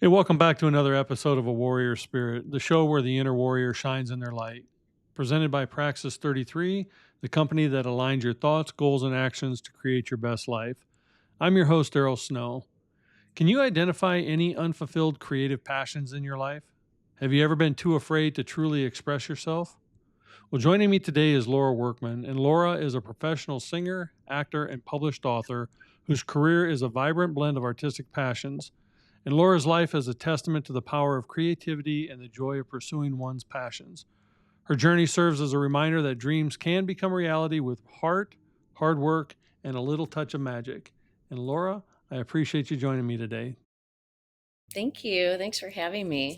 Hey, welcome back to another episode of A Warrior Spirit, the show where the inner warrior shines in their light. Presented by Praxis 33, the company that aligns your thoughts, goals, and actions to create your best life. I'm your host, Errol Snow. Can you identify any unfulfilled creative passions in your life? Have you ever been too afraid to truly express yourself? Well, joining me today is Laura Workman, and Laura is a professional singer, actor, and published author whose career is a vibrant blend of artistic passions. And Laura's life is a testament to the power of creativity and the joy of pursuing one's passions. Her journey serves as a reminder that dreams can become reality with heart, hard work, and a little touch of magic. And Laura, I appreciate you joining me today. Thank you. Thanks for having me.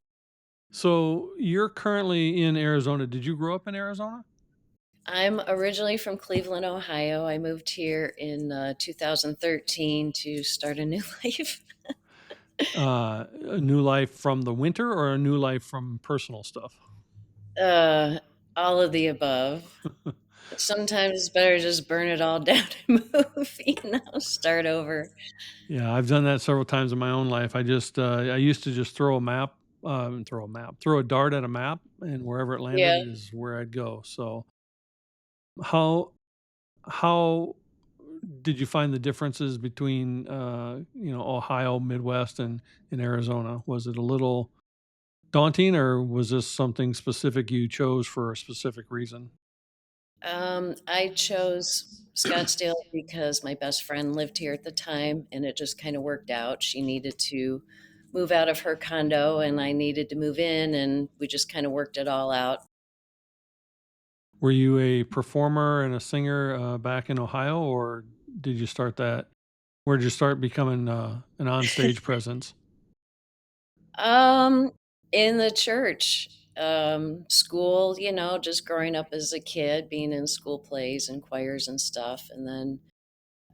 So, you're currently in Arizona. Did you grow up in Arizona? I'm originally from Cleveland, Ohio. I moved here in 2013 to start a new life. A new life from the winter or a new life from personal stuff? Uh, all of the above. Sometimes it's better to just burn it all down and move, start over. Yeah, I've done that several times in my own life. I used to just throw a dart at a map, and wherever it landed Yeah. is where I'd go. So, how how did you find the differences between Ohio, Midwest, and in Arizona? Was it a little daunting, or was this something specific you chose for a specific reason? I chose Scottsdale because my best friend lived here at the time and it just kind of worked out. She needed to move out of her condo and I needed to move in, and we just kind of worked it all out. Were you a performer and a singer back in Ohio, or did you start that? Where did you start becoming an onstage presence? Um, in the church, school, just growing up as a kid, being in school plays and choirs and stuff. And then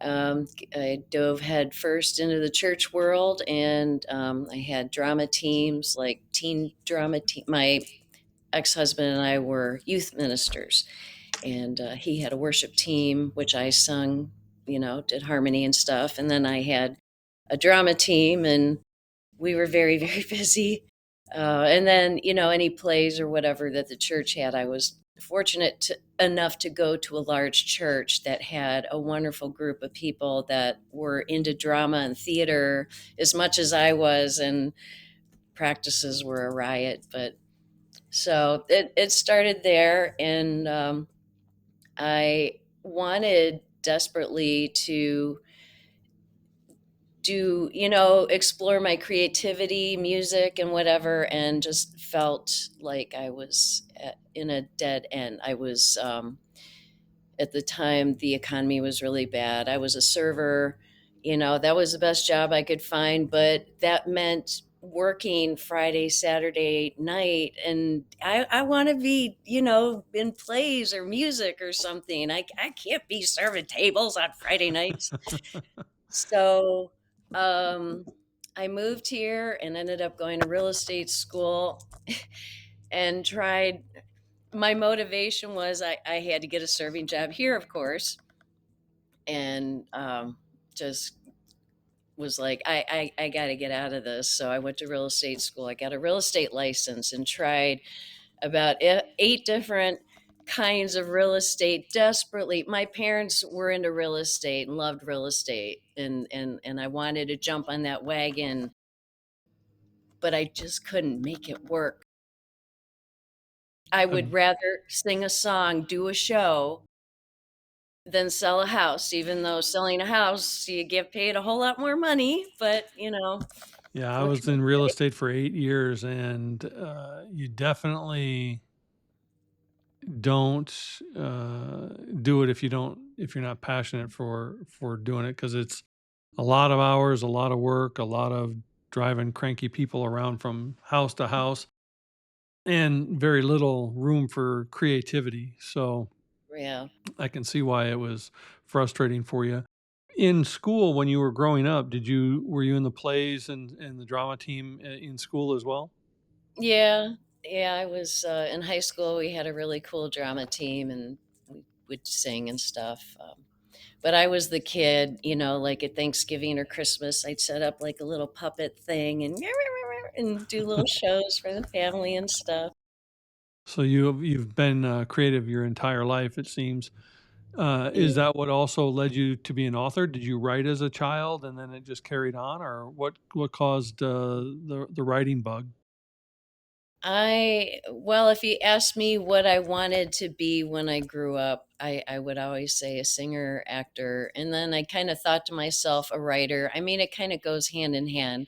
I dove head first into the church world, and I had drama teams, like teen drama team. My ex-husband and I were youth ministers, and he had a worship team, which I sung, did harmony and stuff. And then I had a drama team, and we were very, very busy. And then, any plays or whatever that the church had, I was enough to go to a large church that had a wonderful group of people that were into drama and theater as much as I was, and practices were a riot. But so it started there, and I wanted desperately to explore my creativity, music, and whatever, and just felt like I was in a dead end. I was, at the time, the economy was really bad. I was a server, that was the best job I could find, but that meant working Friday, Saturday night. And I want to be, in plays or music or something. I can't be serving tables on Friday nights. So, um, I moved here and ended up going to real estate school and tried. My motivation was I had to get a serving job here, of course, and just was like, I got to get out of this. So I went to real estate school. I got a real estate license and tried about eight different kinds of real estate desperately. My parents were into real estate and loved real estate, and I wanted to jump on that wagon, but I just couldn't make it work. I would Um, rather sing a song, do a show than sell a house, even though selling a house you get paid a whole lot more money, but yeah, I what was can in real I say? estate for 8 years, and you definitely don't do it if you're not passionate for doing it, because it's a lot of hours, a lot of work, a lot of driving cranky people around from house to house, and very little room for creativity. So Yeah. I can see why it was frustrating for you. In school, when you were growing up, were you in the plays and the drama team in school as well? Yeah, yeah, I was, in high school, we had a really cool drama team, and we would sing and stuff, but I was the kid, like at Thanksgiving or Christmas, I'd set up like a little puppet thing and and do little shows for the family and stuff. So you've been creative your entire life, it seems. Is Yeah. that what also led you to be an author? Did you write as a child and then it just carried on, or what caused the writing bug? Well, if you asked me what I wanted to be when I grew up, I would always say a singer, actor. And then I kind of thought to myself, a writer. I mean, it kind of goes hand in hand.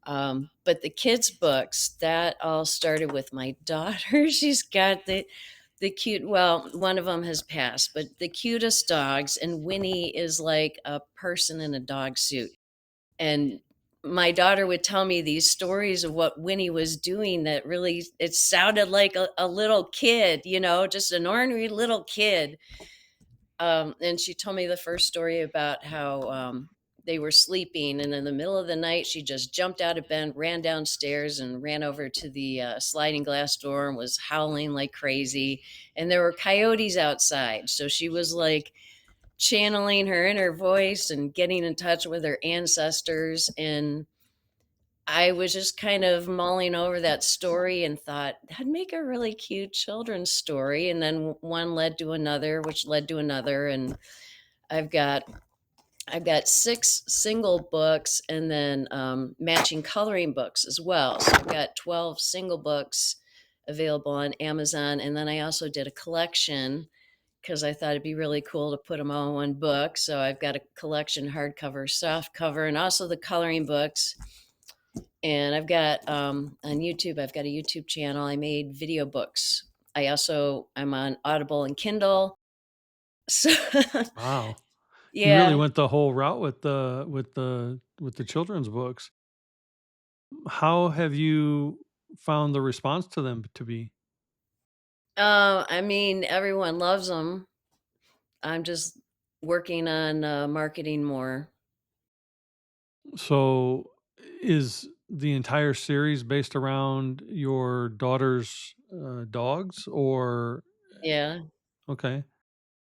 But the kids' books, that all started with my daughter. She's got the cute, well, one of them has passed, but the cutest dogs, and Winnie is like a person in a dog suit. And my daughter would tell me these stories of what Winnie was doing that really it sounded like a little kid, just an ornery little kid. And she told me the first story about how they were sleeping, and in the middle of the night, she just jumped out of bed, ran downstairs, and ran over to the sliding glass door and was howling like crazy. And there were coyotes outside. So she was like channeling her inner voice and getting in touch with her ancestors. And I was just kind of mulling over that story and thought that'd make a really cute children's story. And then one led to another, which led to another. And I've got I've got 6 single books and then, matching coloring books as well. So I've got 12 single books available on Amazon, and then I also did a collection because I thought it'd be really cool to put them all in one book. So I've got a collection, hardcover, softcover, and also the coloring books. And I've got, on YouTube, I've got a YouTube channel. I made video books. I'm on Audible and Kindle. So Wow, you really yeah. went the whole route with the children's books. How have you found the response to them to be? I mean, everyone loves them. I'm just working on, marketing more. So, is the entire series based around your daughter's dogs, or Yeah, okay?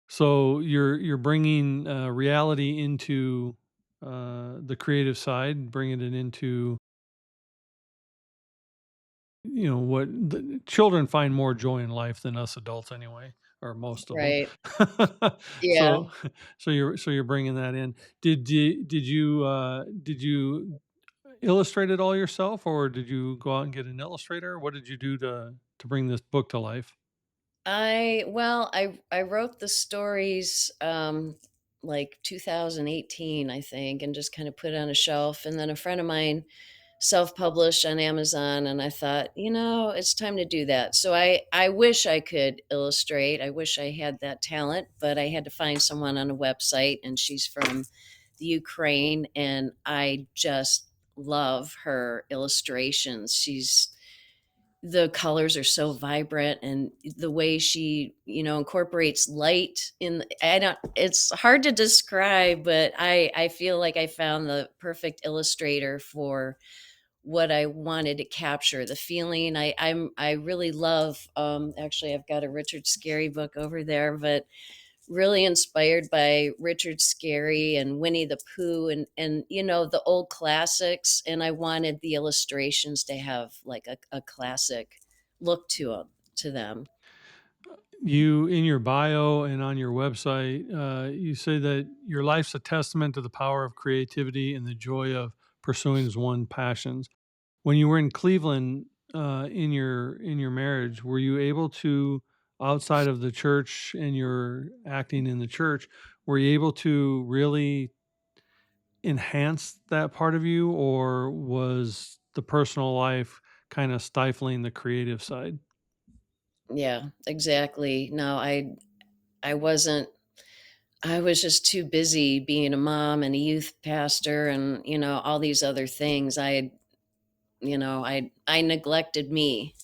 So you're bringing reality into the creative side, bringing it into what the children find more joy in life than us adults anyway, or most of them. right. Yeah. so so you're bringing that in. Did you illustrate it all yourself, or did you go out and get an illustrator? What did you do to bring this book to life? I wrote the stories, like 2018, I think, and just kinda put it on a shelf, and then a friend of mine self-published on Amazon, and I thought, it's time to do that. So I wish I could illustrate. I wish I had that talent, but I had to find someone on a website, and she's from the Ukraine, and I just love her illustrations. The colors are so vibrant, and the way she, incorporates light I don't it's hard to describe, but I feel like I found the perfect illustrator for what I wanted to capture, the feeling. I really love, actually, I've got a Richard Scarry book over there, but really inspired by Richard Scarry and Winnie the Pooh, and the old classics. And I wanted the illustrations to have like a classic look to them. You, in your bio and on your website, you say that your life's a testament to the power of creativity and the joy of pursuing one's passions. When you were in Cleveland, in your marriage, were you able to, outside of the church and your acting in the church, were you able to really enhance that part of you, or was the personal life kind of stifling the creative side? Yeah, exactly. No, I wasn't. I was just too busy being a mom and a youth pastor and all these other things. I neglected me.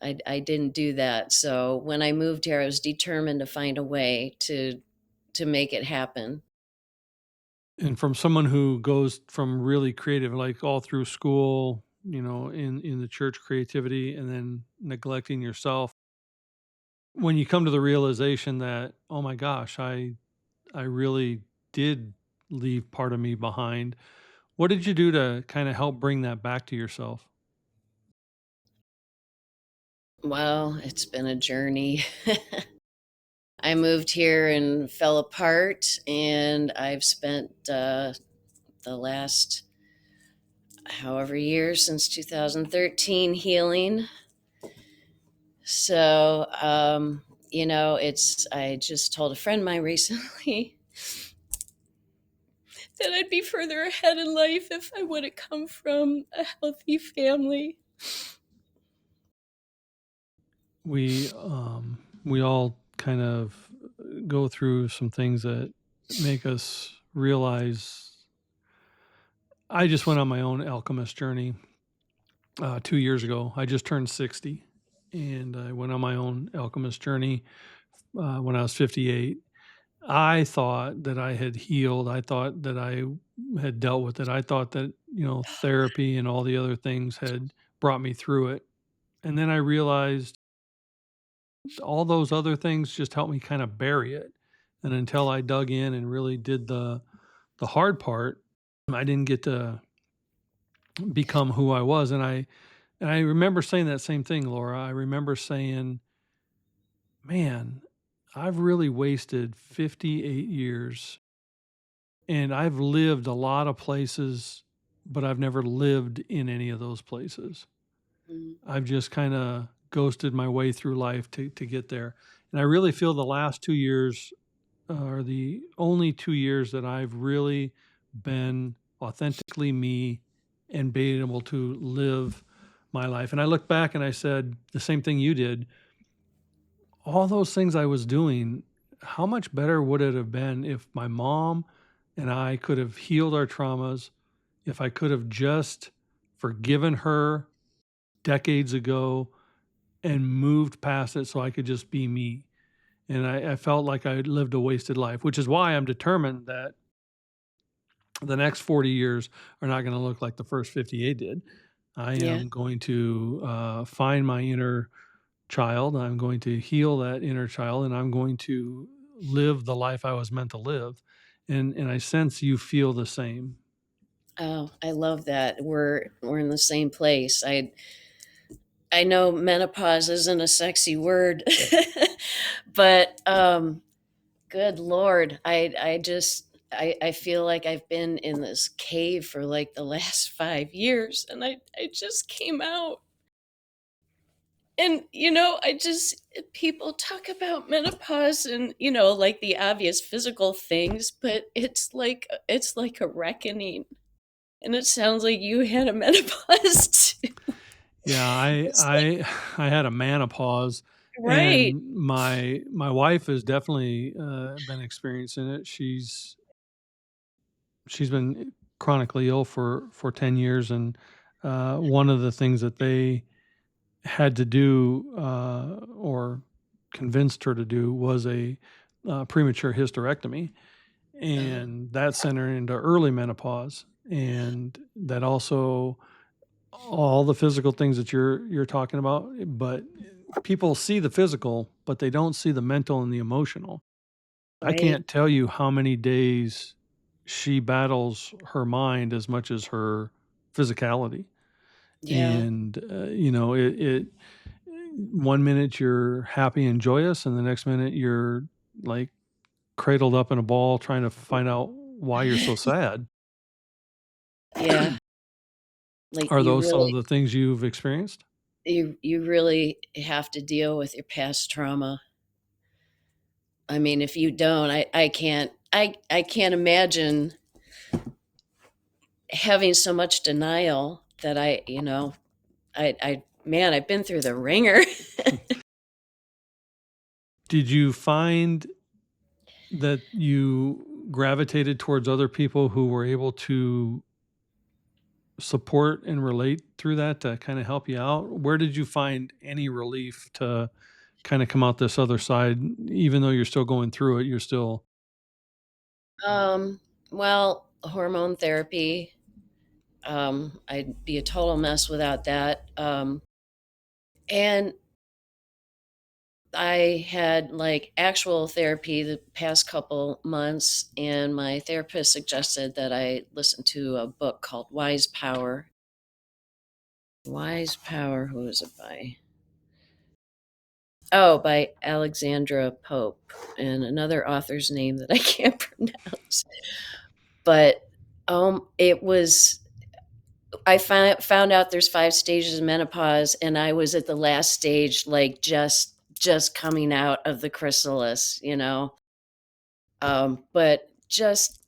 I didn't do that. So when I moved here, I was determined to find a way to make it happen. And from someone who goes from really creative, like all through school, in the church creativity, and then neglecting yourself, when you come to the realization that, oh my gosh, I really did leave part of me behind, What did you do to kind of help bring that back to yourself? Well, it's been a journey. I moved here and fell apart, and I've spent the last however years since 2013 healing. So, I just told a friend of mine recently that I'd be further ahead in life if I would have come from a healthy family. We all kind of go through some things that make us realize. I just went on my own alchemist journey 2 years ago. I just turned 60, and I went on my own alchemist journey when I was 58. I thought that I had healed. I thought that I had dealt with it. I thought that, therapy and all the other things had brought me through it. And then I realized all those other things just helped me kind of bury it. And until I dug in and really did the hard part, I didn't get to become who I was. And I remember saying that same thing, Laura. I remember saying, "Man, I've really wasted 58 years, and I've lived a lot of places, but I've never lived in any of those places. Mm. I've just kind of ghosted my way through life to get there." And I really feel the last 2 years are the only 2 years that I've really been authentically me and being able to live my life. And I look back and I said the same thing you did. All those things I was doing, how much better would it have been if my mom and I could have healed our traumas, if I could have just forgiven her decades ago and moved past it so I could just be me. And I felt like I had lived a wasted life, which is why I'm determined that the next 40 years are not going to look like the first 58 did. I Yeah. am going to find my inner child. I'm going to heal that inner child, and I'm going to live the life I was meant to live. And I sense you feel the same. Oh, I love that. We're in the same place. I know menopause isn't a sexy word, but good Lord, I feel like I've been in this cave for like the last 5 years, and I just came out. And I just people talk about menopause and like the obvious physical things, but it's like a reckoning. And it sounds like you had a menopause too. Yeah, I It's like I I had a menopause, right. and my wife has definitely been experiencing it. She's been chronically ill for 10 years, and one of the things that they had to do or convinced her to do was a premature hysterectomy, Oh, and that sent her into early menopause, and that also all the physical things that you're talking about. But people see the physical, but they don't see the mental and the emotional. I right. can't tell you how many days she battles her mind as much as her physicality. Yeah. And, it one minute you're happy and joyous, and the next minute you're, like, cradled up in a ball trying to find out why you're so sad. Yeah. Like Are those some of the things you've experienced? you really have to deal with your past trauma. I mean, if you don't, I can't imagine having so much denial that I man, I've been through the ringer. Did you find that you gravitated towards other people who were able to support and relate through that to kinda help you out? Where did you find any relief to kinda come out this other side? Even though you're still going through it, you're still. Um, well, hormone therapy, I'd be a total mess without that. And I had like actual therapy the past couple months, and my therapist suggested that I listen to a book called Wise Power. Wise Power, who is it by? Oh, by Alexandra Pope, and another author's name that I can't pronounce. But it was I found out there's 5 stages of menopause, and I was at the last stage, like, just coming out of the chrysalis, you know? But just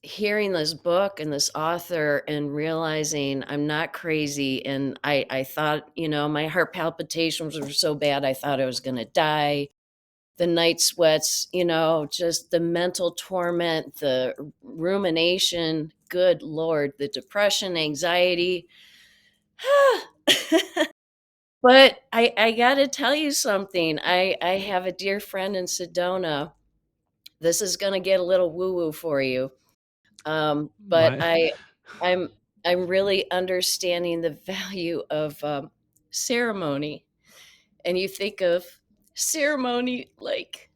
hearing this book and this author and realizing I'm not crazy, and I thought, you know, my heart palpitations were so bad, I thought I was gonna die. The night sweats, you know, just the mental torment, the rumination, good lord, the depression, anxiety. But I gotta tell you something. I have a dear friend in Sedona. This is gonna get a little woo-woo for you. But My I'm I'm really understanding the value of, ceremony. And you think of ceremony like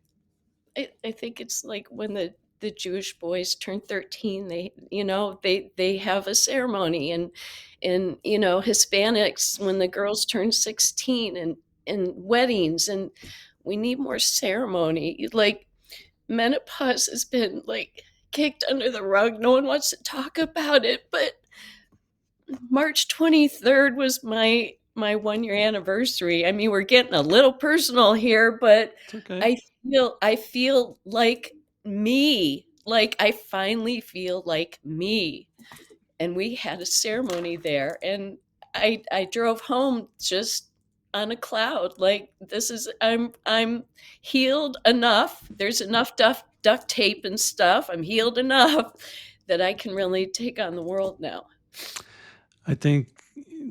I think it's like when the Jewish boys turn 13, they, you know, they have a ceremony, and, you know, Hispanics when the girls turn 16, and weddings, and we need more ceremony. Like, menopause has been, like, kicked under the rug. No one wants to talk about it, but March 23rd was my 1-year anniversary. I mean, we're getting a little personal here, but it's okay. I feel like me. Like, I finally feel like me. And we had a ceremony there, and I drove home just on a cloud. Like, this is I'm healed enough. There's enough duct tape and stuff. I'm healed enough that I can really take on the world now. I think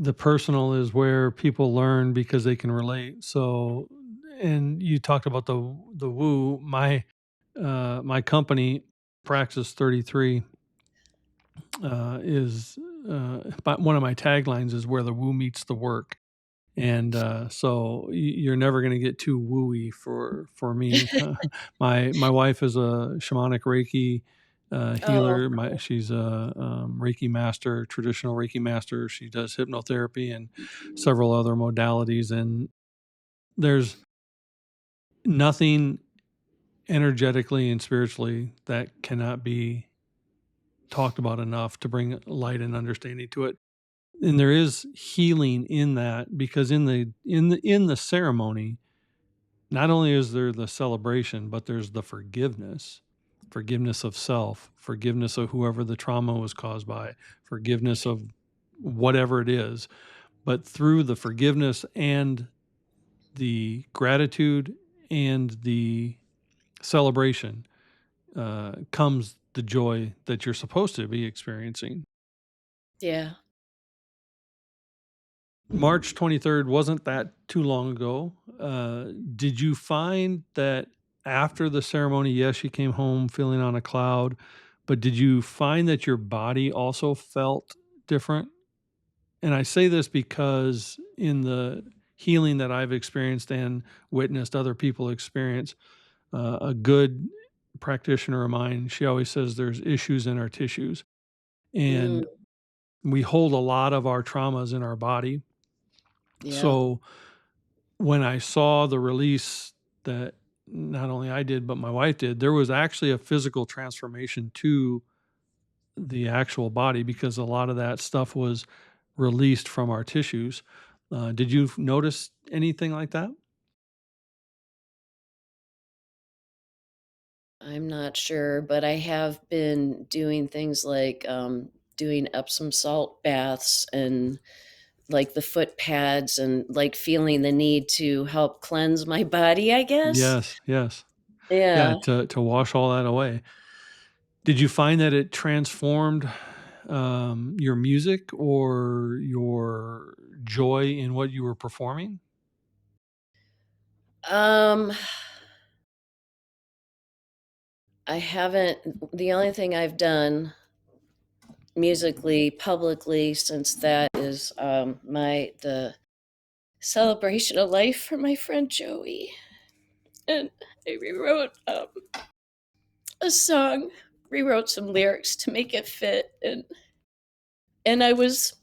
the personal is where people learn because they can relate. So, and you talked about the woo. My company, Praxis 33, is but one of my taglines is where the woo meets the work. And so you're never going to get too wooey for me. My wife is a shamanic Reiki Oh, healer. She's a Reiki master, traditional Reiki master. She does hypnotherapy and several other modalities. And there's nothing energetically and spiritually that cannot be talked about enough to bring light and understanding to it. And there is healing in that, because in the ceremony, not only is there the celebration, but there's the forgiveness of self, forgiveness of whoever the trauma was caused by, forgiveness of whatever it is. But through the forgiveness and the gratitude and the celebration comes the joy that you're supposed to be experiencing. yeah. March 23rd wasn't that too long ago. Did you find that after the ceremony, yes, you came home feeling on a cloud, but did you find that your body also felt different? And I say this because in the healing that I've experienced and witnessed other people experience, a good practitioner of mine, she always says there's issues in our tissues. Mm, And we hold a lot of our traumas in our body. yeah. So when I saw the release that not only I did, but my wife did, there was actually a physical transformation to the actual body because a lot of that stuff was released from our tissues. Did you notice anything like that? I'm not sure, but I have been doing things like, doing Epsom salt baths, and, like, the foot pads, and, like, feeling the need to help cleanse my body, I guess? Yes, yes. Yeah, Yeah. to wash all that away. Did you find that it transformed your music or your joy in what you were performing? Um, I haven't the only thing I've done musically, publicly since that is, the celebration of life for my friend Joey. and I rewrote a song, rewrote some lyrics to make it fit, and I was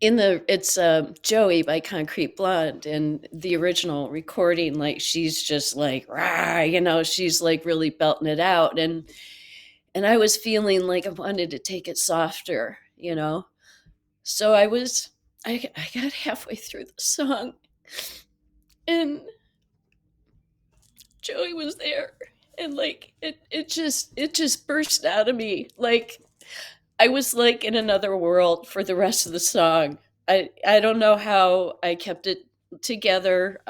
in the it's Joey by Concrete Blonde, and the original recording, like she's just like rah, she's like really belting it out, and I was feeling like I wanted to take it softer, so I got halfway through the song, and Joey was there, and like it just burst out of me, like I was like in another world for the rest of the song. I don't know how I kept it together.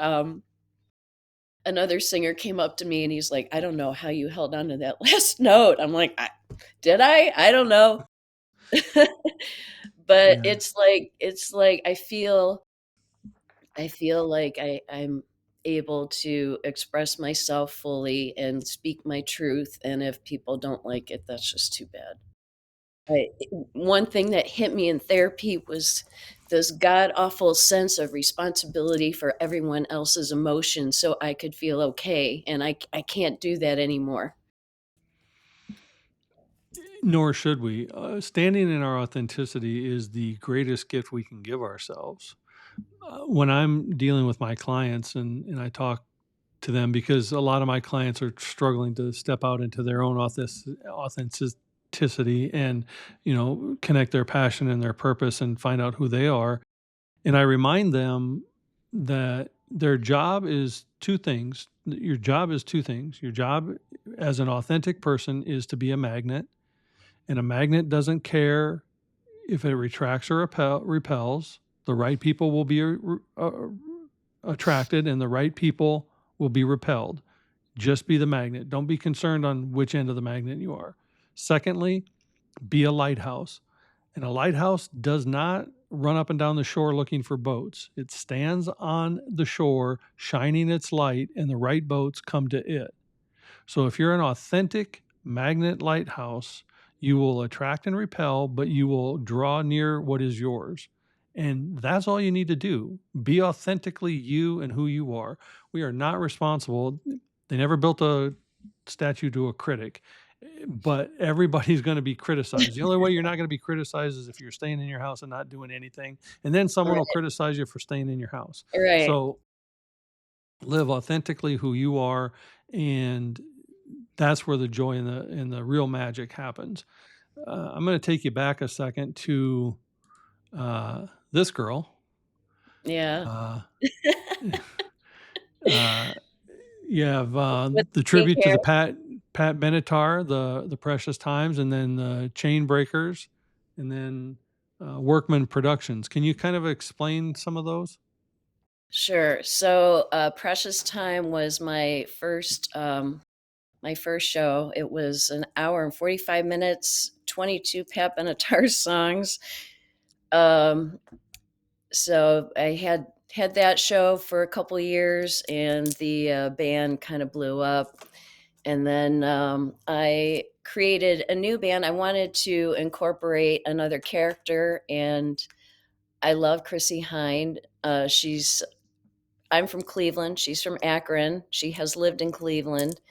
Another singer came up to me and he's like, "I don't know how you held on to that last note." I'm like, "Did I? I don't know." But Yeah. it's like I feel like I'm able to express myself fully and speak my truth, and if people don't like it, that's just too bad. I One thing that hit me in therapy was this god awful sense of responsibility for everyone else's emotions so I could feel okay, and I can't do that anymore. Nor should we. Standing in our authenticity is the greatest gift we can give ourselves. When I'm dealing with my clients and I talk to them, because a lot of my clients are struggling to step out into their own authenticity and, connect their passion and their purpose and find out who they are. And I remind them that their job is two things. Your job is two things. Your job as an authentic person is to be a magnet, and a magnet doesn't care if it retracts or repels. The right people will be attracted, and the right people will be repelled. Just be the magnet. Don't be concerned on which end of the magnet you are. Secondly, be a lighthouse. And a lighthouse does not run up and down the shore looking for boats. It stands on the shore, shining its light, and the right boats come to it. So if you're an authentic magnet lighthouse, you will attract and repel, but you will draw near what is yours. And that's all you need to do. Be authentically you and who you are. We are not responsible. They never built a statue to a critic, but everybody's going to be criticized. The only way you're not going to be criticized is if you're staying in your house and not doing anything. And then someone will Right, criticize you for staying in your house. right. So live authentically who you are, and that's where the joy and the real magic happens. I'm going to take you back a second to this girl. Yeah. Uh, uh, you have With the pink tribute to hair. the Pat Benatar, the Precious Times, and then the Chain Breakers, and then Workman Productions. Can you kind of explain some of those? Sure. So, Precious Time was my first show. It was an hour and 45 minutes, 22 Pat Benatar songs. Um, so I had that show for a couple years, and the band kind of blew up. And then I created a new band. I wanted to incorporate another character, and I love Chrissy Hind. I'm from Cleveland. She's from Akron. She has lived in Cleveland.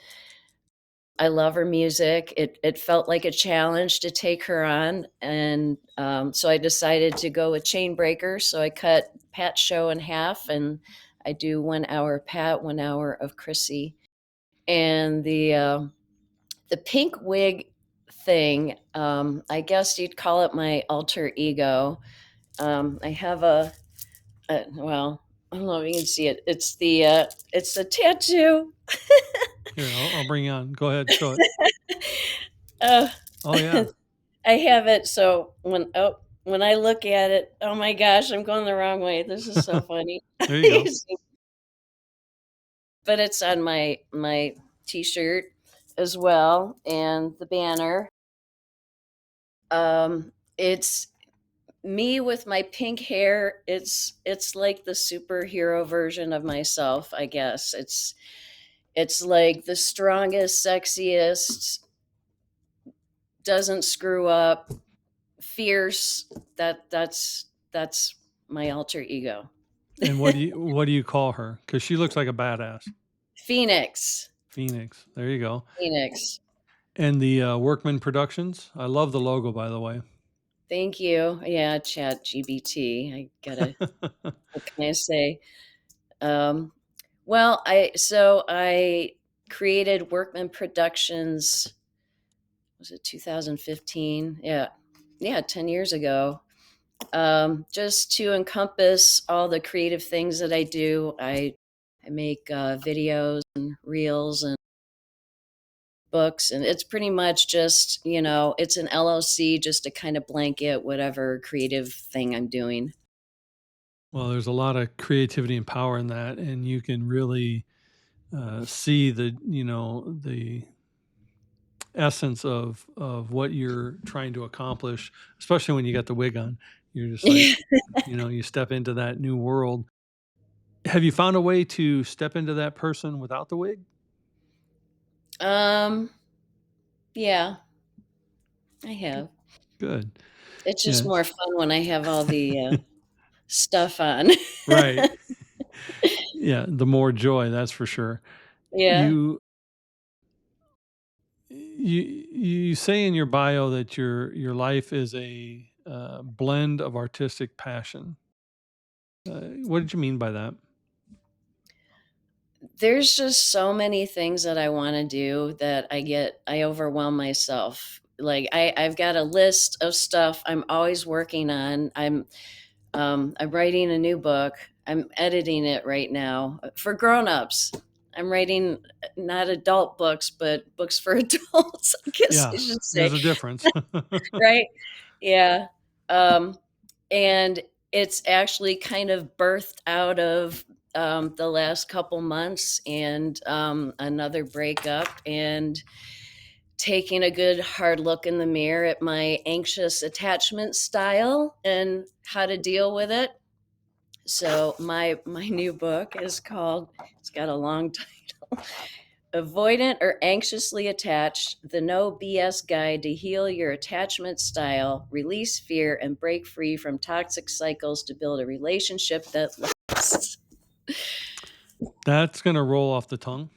I love her music. It felt like a challenge to take her on, and so I decided to go with Chain Breakers. So I cut Pat's show in half, and I do 1 hour of Pat, 1 hour of Chrissy, and the pink wig thing. I guess you'd call it my alter ego. I have well, I don't know if you can see it. It's the tattoo. Here, I'll bring you on. Go ahead, show it. uh, Oh yeah, I have it so when I look at it, oh my gosh, I'm going the wrong way. This is so funny. there you go. But it's on my t-shirt as well, and the banner. It's me with my pink hair. It's like the superhero version of myself, I guess. It's like the strongest, sexiest, doesn't screw up, fierce. That's my alter ego. And what do you call her? Because she looks like a badass. Phoenix. Phoenix. There you go. Phoenix. And the Workman Productions. I love the logo, by the way. Thank you. Yeah, Chat GBT. I gotta, what can I say? Um, well, I created Workman Productions. Was it 2015? Yeah, yeah, 10 years ago. Just to encompass all the creative things that I do. I make videos and reels and books, and it's pretty much just, it's an LLC just to kind of blanket whatever creative thing I'm doing. Well, there's a lot of creativity and power in that, and you can really see the essence of what you're trying to accomplish, especially when you got the wig on. You're just like, you step into that new world. Have you found a way to step into that person without the wig? um, yeah, I have. Good. It's just Yeah. more fun when I have all the stuff on. Right. Yeah. The more joy, that's for sure. Yeah. You you say in your bio that your life is a blend of artistic passion. What did you mean by that? There's just so many things that I want to do that I overwhelm myself. Like I've got a list of stuff I'm always working on. I'm writing a new book. I'm editing it right now for grown-ups. I'm writing not adult books, but books for adults, I guess I Yeah, should say. there's a difference. Right? Yeah. Um, and it's actually kind of birthed out of the last couple months and another breakup and taking a good hard look in the mirror at my anxious attachment style and how to deal with it. So my new book is called, it's got a long title, Avoidant or Anxiously Attached: The No BS Guide to Heal Your Attachment Style, Release Fear, and Break Free from Toxic Cycles to Build a Relationship That Lasts. That's gonna roll off the tongue.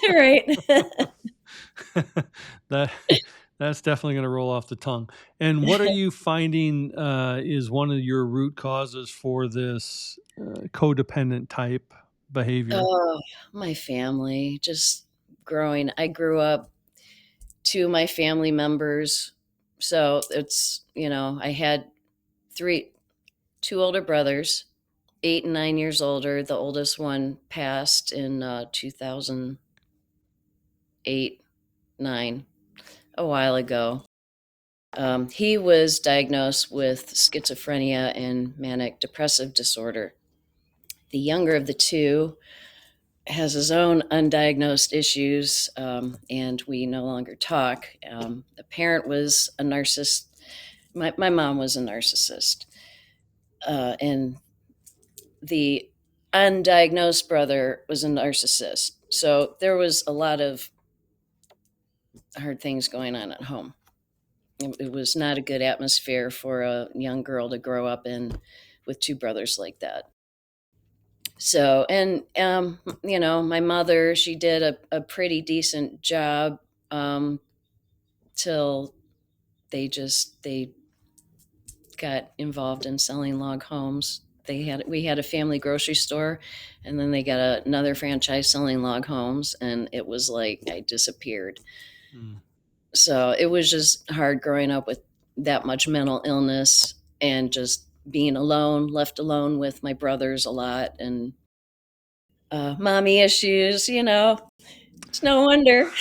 Right. That that's definitely gonna roll off the tongue. And what are you finding is one of your root causes for this codependent type behavior? Oh, my family. Just growing. I grew up to my family members. So it's, I had three, two older brothers, 8 and 9 years older. The oldest one passed in 2008, 9, a while ago. He was diagnosed with schizophrenia and manic depressive disorder. The younger of the two has his own undiagnosed issues, and we no longer talk. The parent was a narcissist. My mom was a narcissist. And the undiagnosed brother was a narcissist. So there was a lot of hard things going on at home. It was not a good atmosphere for a young girl to grow up in with two brothers like that. So, and, my mother, she did a pretty decent job till they got involved in selling log homes. We had a family grocery store, and then they got another franchise selling log homes, and it was like I disappeared. Mm. So it was just hard growing up with that much mental illness and just being alone, left alone with my brothers a lot, and mommy issues. It's no wonder.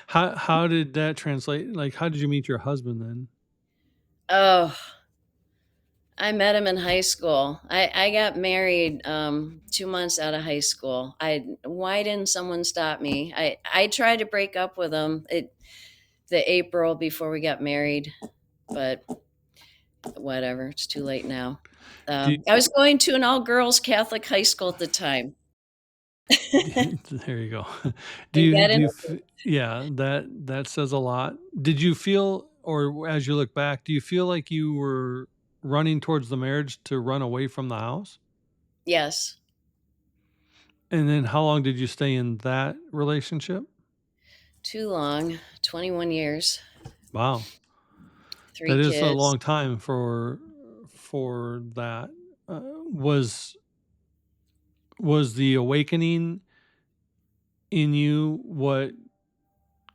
How did that translate? Like, how did you meet your husband then? Oh, I met him in high school. I got married 2 months out of high school. Why didn't someone stop me? I tried to break up with him the April before we got married, but whatever. It's too late now. Do, I was going to an all girls Catholic high school at the time. there you go. And got in. Yeah, that says a lot. Did you feel, or as you look back, do you feel like you were running towards the marriage to run away from the house? Yes. And then how long did you stay in that relationship? Too long, 21 years, Wow. three That is a kids. long time for that. Uh, was was the awakening in you what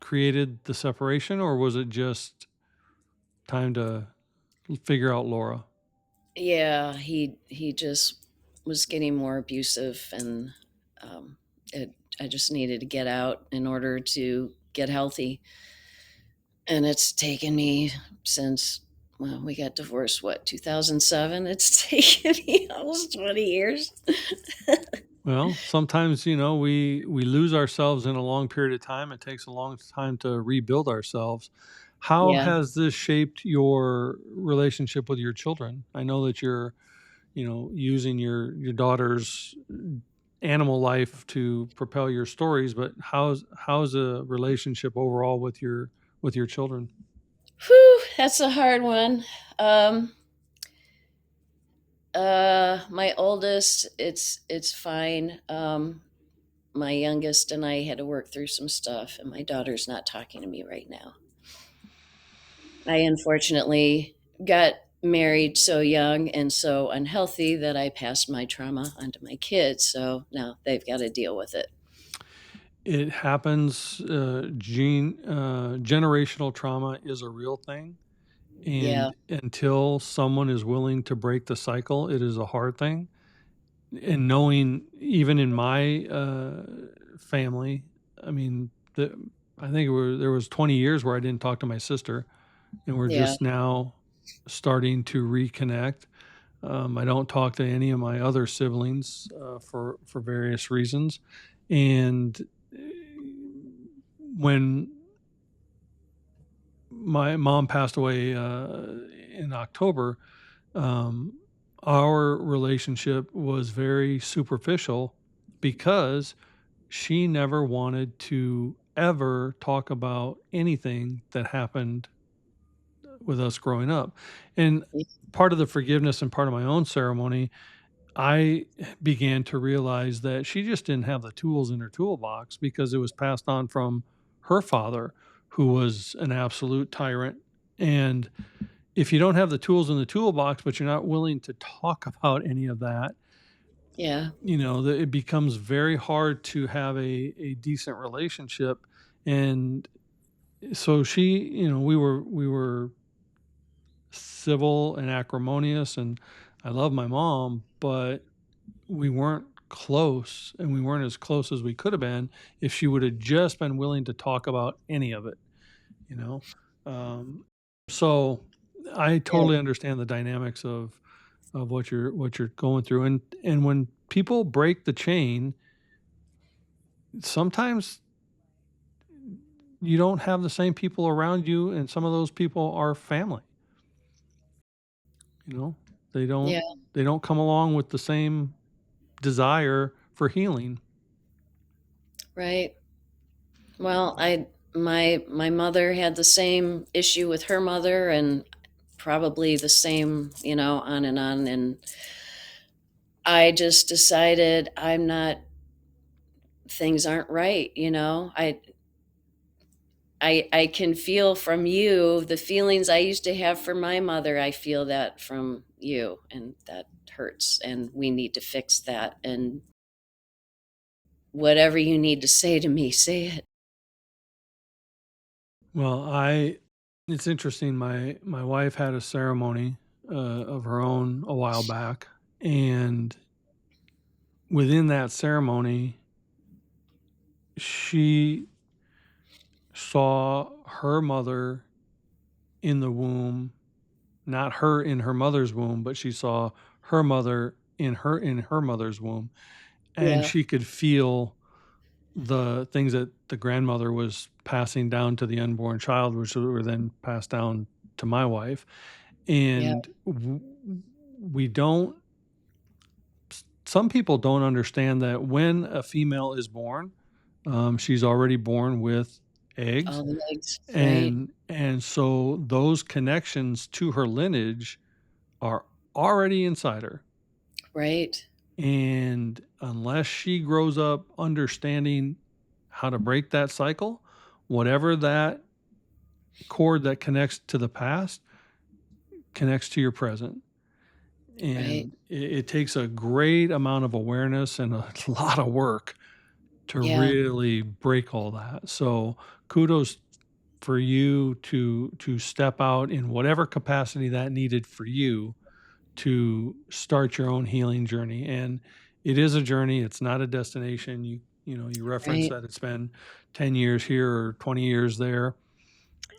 created the separation, or was it just time to figure out Laura? Yeah, he just was getting more abusive, and um, it, I just needed to get out in order to get healthy. And it's taken me since, well, we got divorced, what, 2007? It's taken me almost 20 years. Well, sometimes, we lose ourselves in a long period of time. It takes a long time to rebuild ourselves. How Yeah. has this shaped your relationship with your children? I know that you're, using your daughter's animal life to propel your stories, but how's a relationship overall with your children? Whew, that's a hard one. Um, my oldest, it's fine. My youngest and I had to work through some stuff, and my daughter's not talking to me right now. I unfortunately got married so young and so unhealthy that I passed my trauma onto my kids. So now they've got to deal with it. It happens. Generational trauma is a real thing. Yeah. And until someone is willing to break the cycle, it is a hard thing. And knowing even in my, family, I mean, I think there was 20 years where I didn't talk to my sister, and we're Yeah. just now starting to reconnect. I don't talk to any of my other siblings, for various reasons, and, when my mom passed away, in October, um, our relationship was very superficial because she never wanted to ever talk about anything that happened with us growing up. And part of the forgiveness and part of my own ceremony, I began to realize that she just didn't have the tools in her toolbox because it was passed on from her father, who was an absolute tyrant. And if you don't have the tools in the toolbox, but you're not willing to talk about any of that, Yeah. it becomes very hard to have a decent relationship. And so we were civil and acrimonious, and I love my mom, but we weren't close, and we weren't as close as we could have been if she would have just been willing to talk about any of it, you know? Um, so I Yeah. totally understand the dynamics of what you're going through. And when people break the chain, sometimes you don't have the same people around you, and some of those people are family, you know? They don't Yeah. they don't come along with the same desire for healing. Right. Well, my mother had the same issue with her mother, and probably the same, on and on. And I just decided I'm not, things aren't right, I can feel from you the feelings I used to have for my mother. I feel that from you, and that hurts, and we need to fix that. And whatever you need to say to me, say it. Well, I it's interesting. My wife had a ceremony of her own a while back, and within that ceremony, she saw her mother in the womb, not her in her mother's womb, but she saw her mother in her mother's womb, and Yeah. she could feel the things that the grandmother was passing down to the unborn child, which were then passed down to my wife. Yeah. And we don't, some people don't understand that when a female is born, she's already born with eggs. All the legs. Right. And so those connections to her lineage are already inside her. Right. And unless she grows up understanding how to break that cycle, whatever that cord that connects to the past connects to your present. Right. And it takes a great amount of awareness and a lot of work to Yeah. really break all that. So kudos for you to step out in whatever capacity that needed for you to start your own healing journey. And it is a journey, it's not a destination. You reference Right. that it's been 10 years here or 20 years there,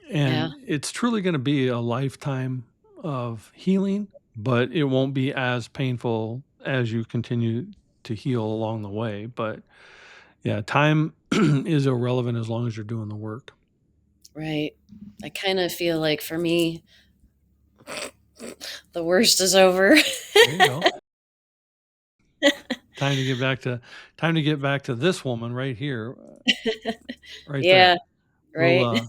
Yeah. and it's truly going to be a lifetime of healing, but it won't be as painful as you continue to heal along the way. But yeah, time is irrelevant as long as you're doing the work. Right. I kind of feel like for me, the worst is over. There you go. Time to get back to this woman right here, right there. Yeah. We'll Right.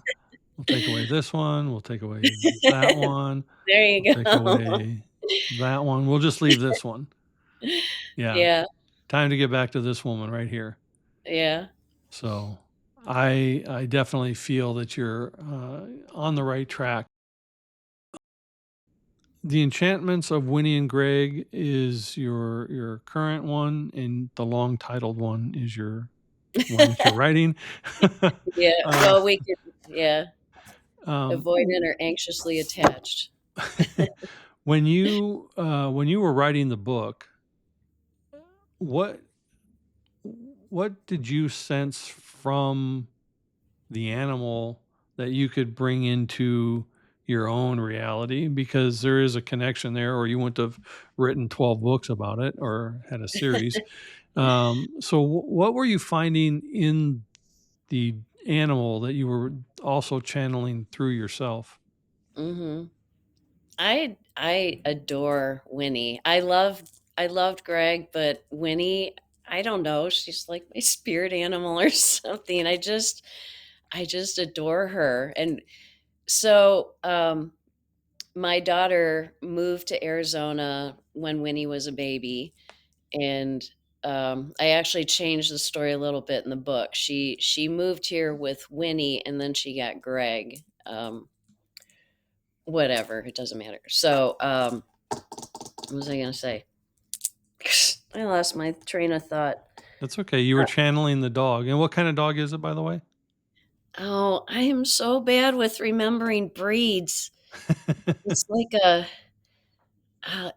we'll take away this one. We'll take away that one. There We'll you take go. away that one. We'll just leave this one. Yeah. Yeah. Time to get back to this woman right here. Yeah. So I definitely feel that you're on the right track. The Enchantments of Winnie and Greg is your current one, and the long titled one is your one that you're writing. Yeah. uh, Well, we could, yeah, w- avoidant or anxiously attached. when you were writing the book, what what did you sense from the animal that you could bring into your own reality? Because there is a connection there, or you wouldn't have written 12 books about it or had a series. So, what were you finding in the animal that you were also channeling through yourself? Hmm. I adore Winnie. I loved Greg, but Winnie, I don't know, she's like my spirit animal or something. I just adore her. And so my daughter moved to Arizona when Winnie was a baby, and I actually changed the story a little bit in the book. She moved here with Winnie, and then she got Greg. Whatever, it doesn't matter. So, what was I going to say? I lost my train of thought. That's okay. You were channeling the dog. And what kind of dog is it, by the way? Oh, I am so bad with remembering breeds. It's like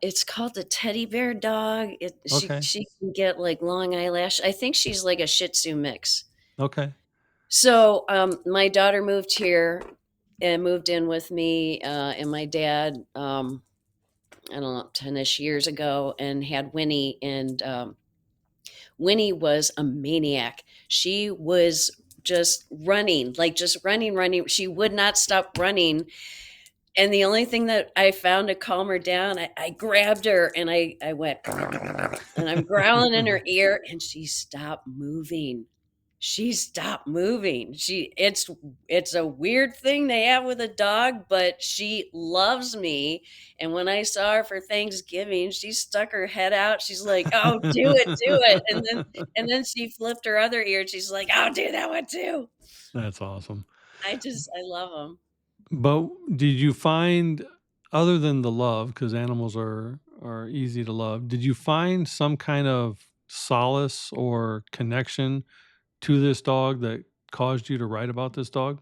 it's called the teddy bear dog. She Okay. she can get like long eyelash. I think she's like a Shih Tzu mix. Okay. So my daughter moved here and moved in with me and my dad. I don't know, 10-ish years ago, and had Winnie. And Winnie was a maniac. She was just running, like just running, running. She would not stop running. And the only thing that I found to calm her down, I grabbed her and I went, and I'm growling in her ear, and she stopped moving. She stopped moving. It's a weird thing they have with a dog, but she loves me. And when I saw her for Thanksgiving, she stuck her head out. She's like, "Oh, do it, do it." And then she flipped her other ear and she's like, "I'll do that one too." That's awesome. I love them. But did you find, other than the love, because animals are easy to love, did you find some kind of solace or connection to this dog that caused you to write about this dog?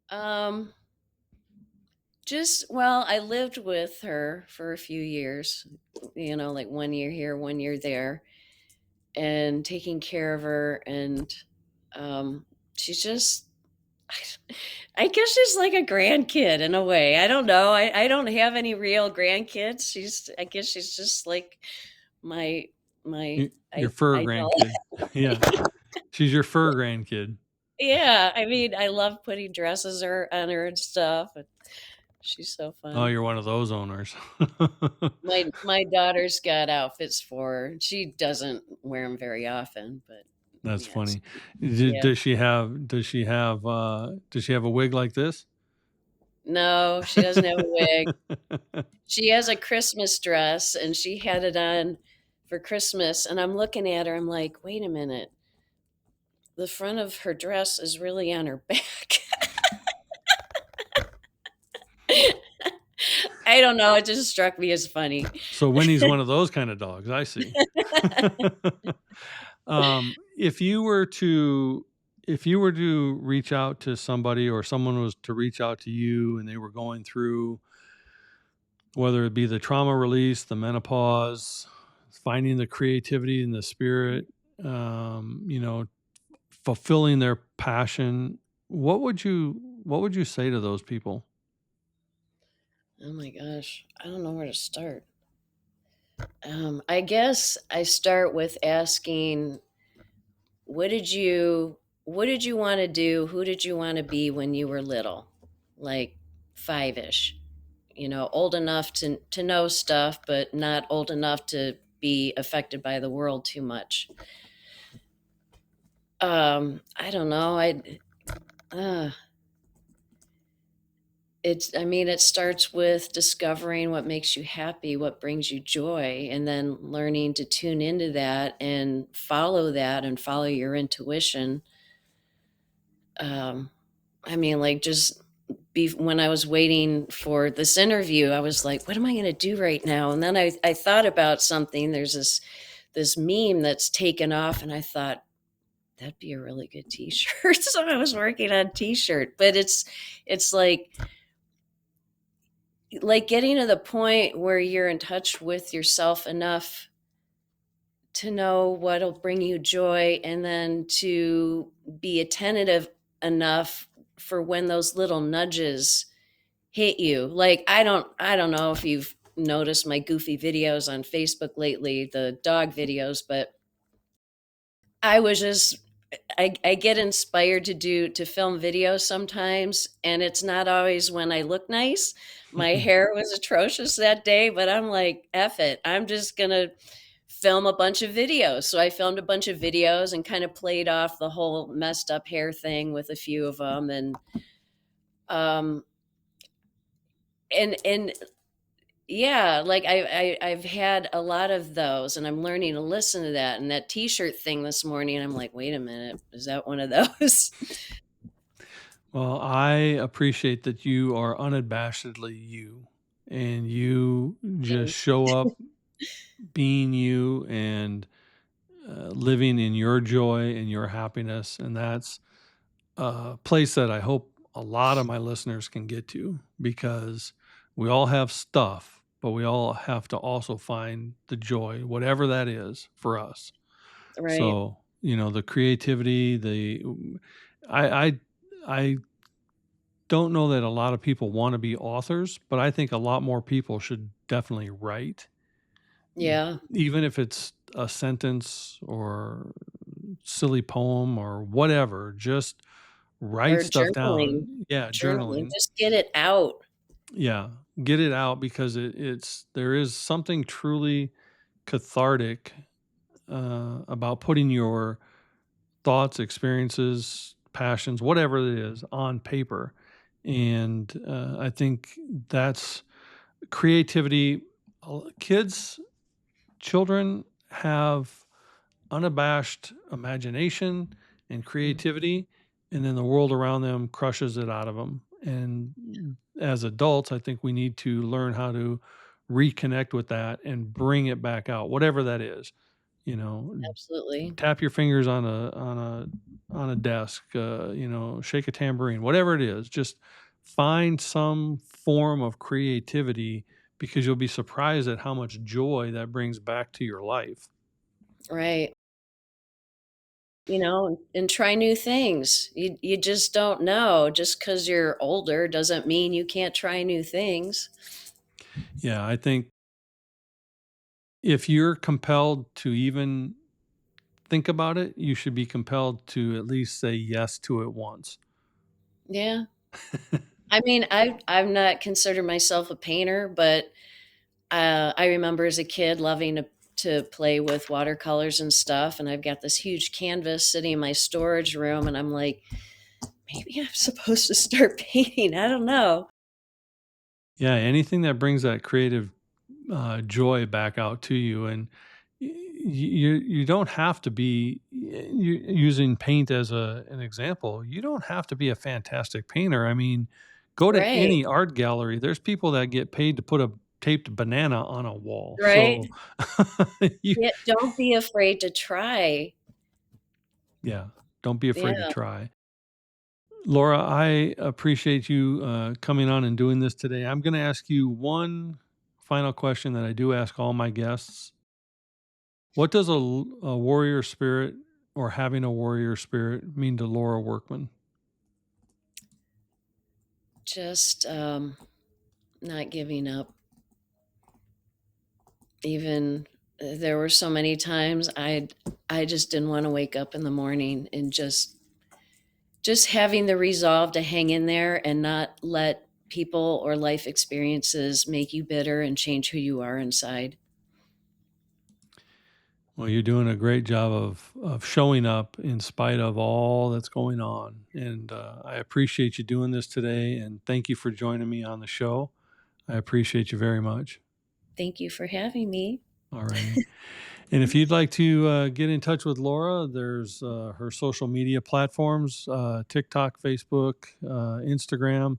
Um just well, I lived with her for a few years, like 1 year here, 1 year there, and taking care of her. And she's just I guess she's like a grandkid in a way. I don't know. I don't have any real grandkids. I guess she's just like my my Your fur idol. grandkid. Yeah. She's your fur grandkid. Yeah, I mean, I love putting dresses on her and stuff. And she's so Oh, fun. you're one of those owners. My daughter's got outfits for her. She doesn't wear them very often, but That's yes, funny. yeah. Does she have a wig like this? No, she doesn't have a wig. She has a Christmas dress, and she had it on. for Christmas, and I'm looking at her. I'm like, wait a minute, the front of her dress is really on her back. I don't know. It just struck me as funny. So Winnie's one of those kind of dogs, I see. If you were to reach out to somebody, or someone was to reach out to you and they were going through, whether it be the trauma release, the menopause, finding the creativity in the spirit, you know, fulfilling their passion, what would you say to those people? Oh my gosh, I don't know where to start. I guess I start with asking, what did you what did you want to do? Who did you want to be when you were little? Like 5ish. Old enough to know stuff, but not old enough to be affected by the world too much. I don't know. Uh, it starts with discovering what makes you happy, what brings you joy, and then learning to tune into that and follow your intuition. Like just when I was waiting for this interview, I was like, what am I going to do right now? And then I thought about something. There's this meme that's taken off, and I thought that'd be a really good t-shirt. So I was working on a t-shirt, but it's like getting to the point where you're in touch with yourself enough to know what'll bring you joy, and then to be attentive enough for when those little nudges hit you. Like I don't know if you've noticed my goofy videos on Facebook lately, the dog videos, but I was just I get inspired to film videos sometimes, and it's not always when I look nice. My hair was atrocious that day, but I'm like, F it. I'm just gonna film a bunch of videos. So I filmed a bunch of videos and kind of played off the whole messed up hair thing with a few of them, um and yeah, like I've had a lot of those, and I'm learning to listen to that. And that T-shirt thing this morning, I'm like, wait a minute, is that one of those? Well, I appreciate that you are unabashedly you, and you just Thanks. show up being you, and living in your joy and your happiness. And that's a place that I hope a lot of my listeners can get to, because we all have stuff, but we all have to also find the joy, whatever that is for us. Right. So, the creativity, I, I, I don't know that a lot of people want to be authors, but I think a lot more people should definitely write, Yeah. even if it's a sentence or silly poem or whatever. Just write Or stuff journaling. down. Yeah, Journaling. journaling. Just get it out. Yeah, get it out, because there is something truly cathartic about putting your thoughts, experiences, passions, whatever it is, on paper. And I think that's creativity. Kids, children have unabashed imagination and Mm. creativity, and then the world around them crushes it out of them. And as adults, I think we need to learn how to reconnect with that and bring it back out, whatever that is. You know, Absolutely. tap your fingers on a desk, shake a tambourine, whatever it is. Just find some form of creativity, because you'll be surprised at how much joy that brings back to your life. Right. And try new things. You just don't know. Just because you're older doesn't mean you can't try new things. Yeah, I think if you're compelled to even think about it, you should be compelled to at least say yes to it once. Yeah. I mean, I've not considered myself a painter, but I remember as a kid loving to play with watercolors and stuff. And I've got this huge canvas sitting in my storage room, and I'm like, maybe I'm supposed to start painting. I don't know. Yeah, anything that brings that creative joy back out to you. And you don't have to be using paint as an example. You don't have to be a fantastic painter. I mean, go to Right, any art gallery. There's people that get paid to put a taped banana on a wall. right? So, you, Yeah, don't be afraid to try. yeah, don't be afraid to Yeah, try. Laura, I appreciate you coming on and doing this today. I'm going to ask you one final question that I do ask all my guests. What does a warrior spirit or having a warrior spirit mean to Laura Workman? just, not giving up. Even there were so many times I just didn't wanna wake up in the morning, and just having the resolve to hang in there and not let people or life experiences make you bitter and change who you are inside. Well, you're doing a great job of showing up in spite of all that's going on. And I appreciate you doing this today. And thank you for joining me on the show. I appreciate you very much. Thank you for having me. All righty. And if you'd like to get in touch with Laura, there's her social media platforms, TikTok, Facebook, Instagram,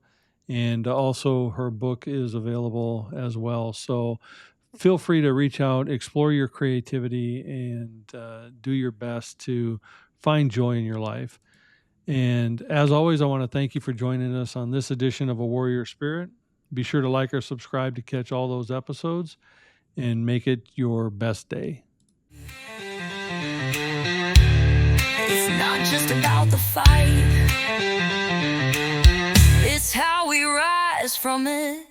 and also her book is available as well. So feel free to reach out, explore your creativity, and do your best to find joy in your life. And as always, I want to thank you for joining us on this edition of A Warrior Spirit. Be sure to like or subscribe to catch all those episodes and make it your best day. It's not just about the fight, it's how we rise from it.